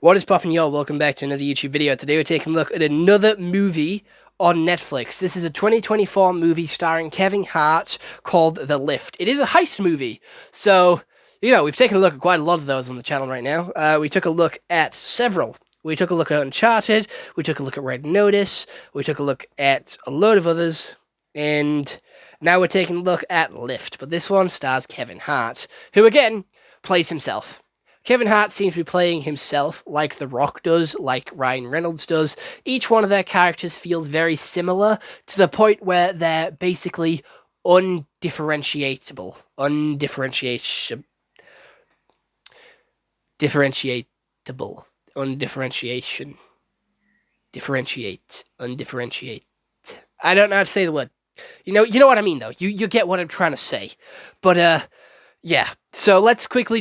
What is poppin', y'all? Welcome back to another YouTube video. Today we're taking a look at another movie on Netflix. This is a 2024 movie starring Kevin Hart called The Lift. It is a heist movie, so, we've taken a look at quite a lot of those on the channel right now. We took a look at several. We took a look at Uncharted, we took a look at Red Notice, we took a look at a load of others, and now we're taking a look at Lift. But this one stars Kevin Hart, who, again, plays himself. Kevin Hart seems to be playing himself like The Rock does, like Ryan Reynolds does. Each one of their characters feels very similar to the point where they're basically undifferentiable. Undifferentiatable. Undifferentiation. Differentiate. Undifferentiate. I don't know how to say the word. You know what I mean, though. You get what I'm trying to say. But, yeah. So let's quickly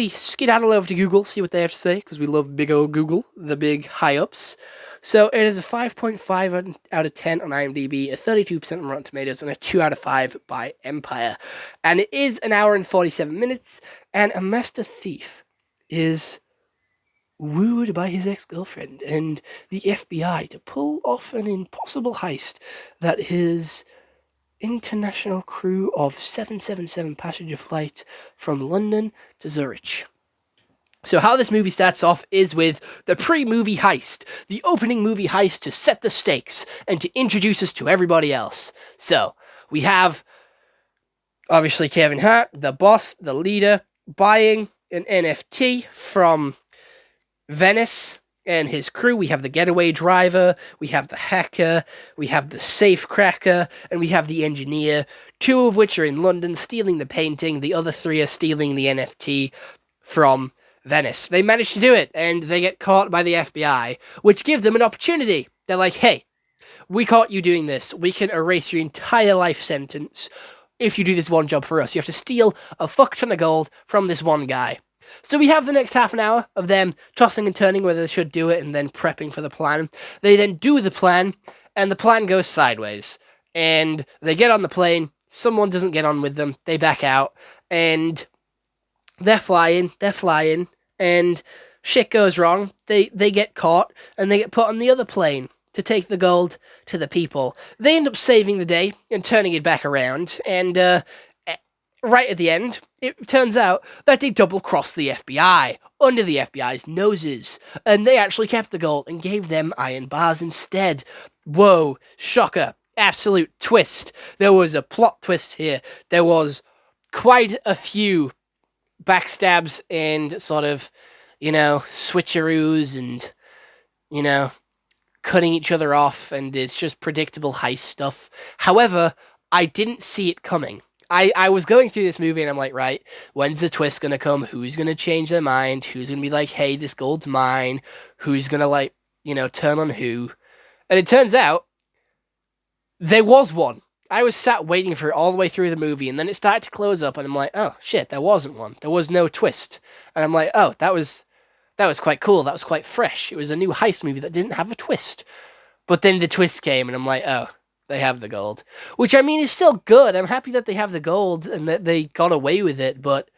skedaddle over to Google, see what they have to say, because we love big old Google, the big high-ups. So it is a 5.5 out of 10 on IMDb, a 32% on Rotten Tomatoes, and a 2 out of 5 by Empire. And it is an hour and 47 minutes, and a master thief is wooed by his ex-girlfriend and the FBI to pull off an impossible heist that his international crew of 777 passenger flight from London to Zurich. So how this movie starts off is with the pre-movie heist, the opening movie heist to set the stakes and to introduce us to everybody else. So we have, obviously, Kevin Hart, the boss, the leader, buying an NFT from Venice and his crew. We have the getaway driver, we have the hacker, we have the safe cracker, and we have the engineer, two of which are in London stealing the painting, the other three are stealing the NFT from Venice. They manage to do it, and they get caught by the FBI, which give them an opportunity. They're like, hey, we caught you doing this. We can erase your entire life sentence if you do this one job for us. You have to steal a fuck ton of gold from this one guy. So we have the next half an hour of them tossing and turning whether they should do it and then prepping for the plan. They then do the plan, and the plan goes sideways. And they get on the plane, someone doesn't get on with them, they back out, and they're flying, and shit goes wrong. They get caught, and they get put on the other plane to take the gold to the people. They end up saving the day and turning it back around, and right at the end, it turns out that they double-crossed the FBI under the FBI's noses, and they actually kept the gold and gave them iron bars instead. Whoa, shocker, absolute twist. There was a plot twist here. There was quite a few backstabs and sort of, switcheroos and, cutting each other off, and it's just predictable heist stuff. However, I didn't see it coming. I was going through this movie and I'm like, right, when's the twist going to come? Who's going to change their mind? Who's going to be like, hey, this gold's mine? Who's going to, turn on who? And it turns out there was one. I was sat waiting for it all the way through the movie, and then it started to close up and I'm like, oh, shit, there wasn't one. There was no twist. And I'm like, oh, that was quite cool. That was quite fresh. It was a new heist movie that didn't have a twist. But then the twist came and I'm like, oh, they have the gold, which I mean is still good. I'm happy that they have the gold and that they got away with it, but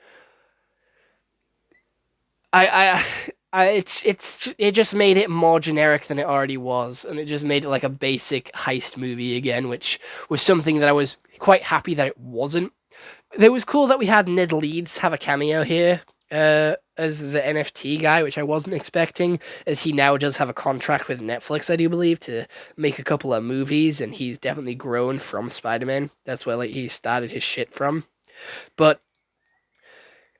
it just made it more generic than it already was, and it just made it like a basic heist movie again, which was something that I was quite happy that it wasn't. It was cool that we had Ned Leeds have a cameo here as the NFT guy, which I wasn't expecting, as he now does have a contract with Netflix, I do believe, to make a couple of movies, and he's definitely grown from Spider-Man. That's where he started his shit from. But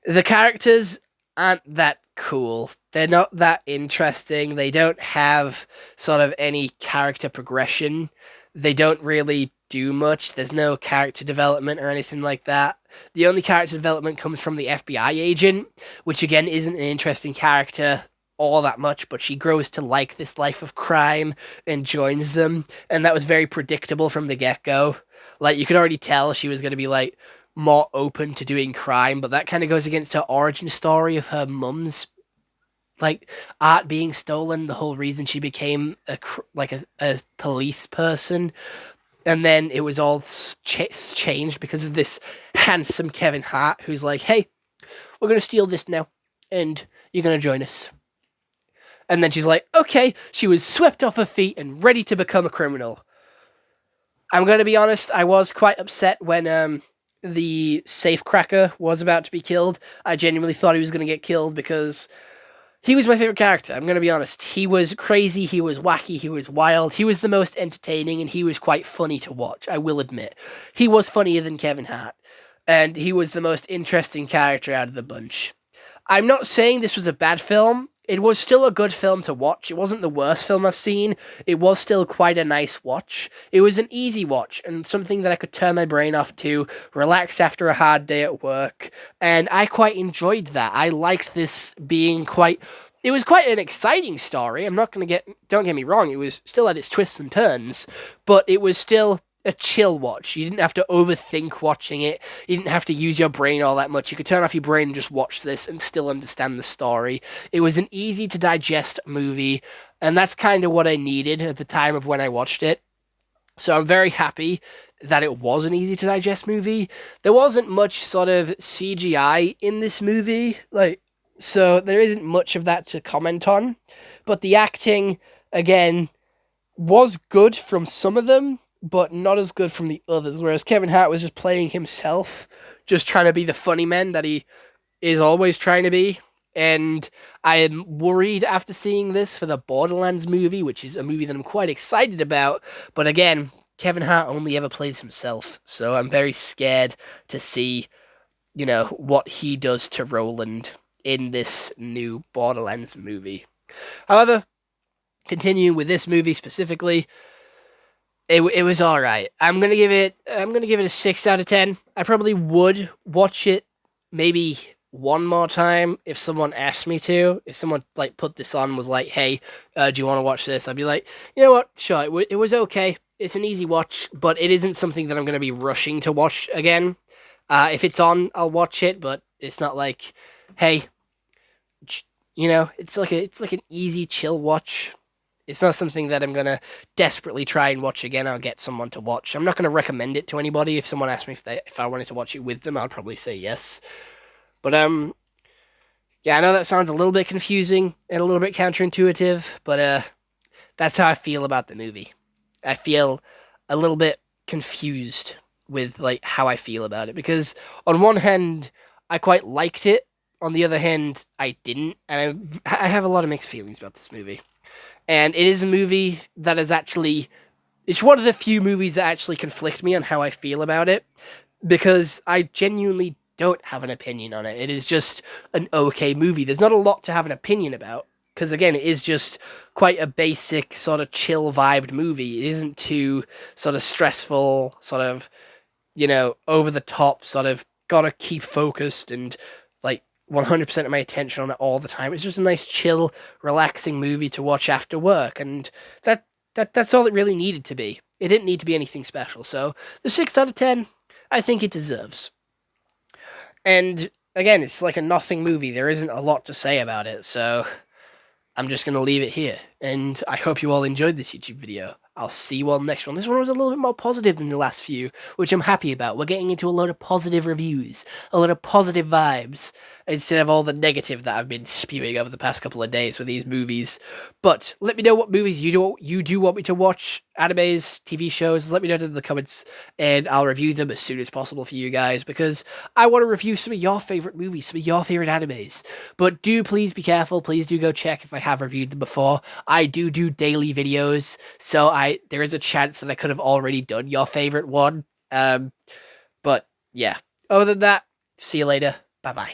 the characters aren't that cool. They're not that interesting. They don't have sort of any character progression. They don't really do much. There's no character development or anything like that. The only character development comes from the FBI agent, which again isn't an interesting character all that much, but she grows to like this life of crime and joins them, and that was very predictable from the get-go. Like, you could already tell she was going to be, like, more open to doing crime, but that kind of goes against her origin story of her mum's, like, art being stolen, the whole reason she became a police person. And then it was all changed because of this handsome Kevin Hart who's like, hey, we're going to steal this now, and you're going to join us. And then she's like, okay, she was swept off her feet and ready to become a criminal. I'm going to be honest, I was quite upset when the safecracker was about to be killed. I genuinely thought he was going to get killed because he was my favorite character. I'm going to be honest. He was crazy, he was wacky, he was wild, he was the most entertaining, and he was quite funny to watch, I will admit. He was funnier than Kevin Hart, and he was the most interesting character out of the bunch. I'm not saying this was a bad film. It was still a good film to watch. It wasn't the worst film I've seen. It was still quite a nice watch. It was an easy watch and something that I could turn my brain off to, relax after a hard day at work, and I quite enjoyed that. I liked this being quite... It was quite an exciting story. I'm not going to get... Don't get me wrong, it was still at its twists and turns, but it was still a chill watch. You didn't have to overthink watching it. You didn't have to use your brain all that much. You could turn off your brain and just watch this and still understand the story. It was an easy to digest movie, and that's kind of what I needed at the time of when I watched it. So I'm very happy that it was an easy to digest movie. There wasn't much sort of CGI in this movie, so there isn't much of that to comment on. But the acting, again, was good from some of them, but not as good from the others, whereas Kevin Hart was just playing himself, just trying to be the funny man that he is always trying to be. And I am worried after seeing this for the Borderlands movie, which is a movie that I'm quite excited about, but again, Kevin Hart only ever plays himself, so I'm very scared to see, what he does to Roland in this new Borderlands movie. However, continuing with this movie specifically, it was all right. I'm gonna give it a 6 out of 10. I probably would watch it maybe one more time if someone asked me to. If someone put this on and was like, "Hey, do you want to watch this?" I'd be like, "You know what? Sure." It was okay. It's an easy watch, but it isn't something that I'm gonna be rushing to watch again. If it's on, I'll watch it, but it's not like, hey, it's like an easy chill watch. It's not something that I'm going to desperately try and watch again. I'll get someone to watch. I'm not going to recommend it to anybody. If someone asked me if I wanted to watch it with them, I'd probably say yes. But, yeah, I know that sounds a little bit confusing and a little bit counterintuitive, but that's how I feel about the movie. I feel a little bit confused with, how I feel about it. Because on one hand, I quite liked it. On the other hand, I didn't. And I have a lot of mixed feelings about this movie. And it is a movie that is actually... It's one of the few movies that actually conflict me on how I feel about it, because I genuinely don't have an opinion on it. It is just an okay movie. There's not a lot to have an opinion about, because again, it is just quite a basic, sort of chill-vibed movie. It isn't too sort of stressful, sort of, over-the-top, sort of gotta keep focused and 100% of my attention on it all the time. It's just a nice, chill, relaxing movie to watch after work, and that's all it really needed to be. It didn't need to be anything special, so the 6 out of 10, I think it deserves. And again, it's like a nothing movie. There isn't a lot to say about it, so I'm just going to leave it here, and I hope you all enjoyed this YouTube video. I'll see you all next one. This one was a little bit more positive than the last few, which I'm happy about. We're getting into a load of positive reviews, a lot of positive vibes, instead of all the negative that I've been spewing over the past couple of days with these movies. But let me know what movies you do want me to watch, animes, TV shows. Let me know in the comments, and I'll review them as soon as possible for you guys, because I want to review some of your favorite movies, some of your favorite animes. But do please be careful. Please do go check if I have reviewed them before. I do daily videos, so there is a chance that I could have already done your favorite one. But yeah, other than that, see you later. Bye-bye.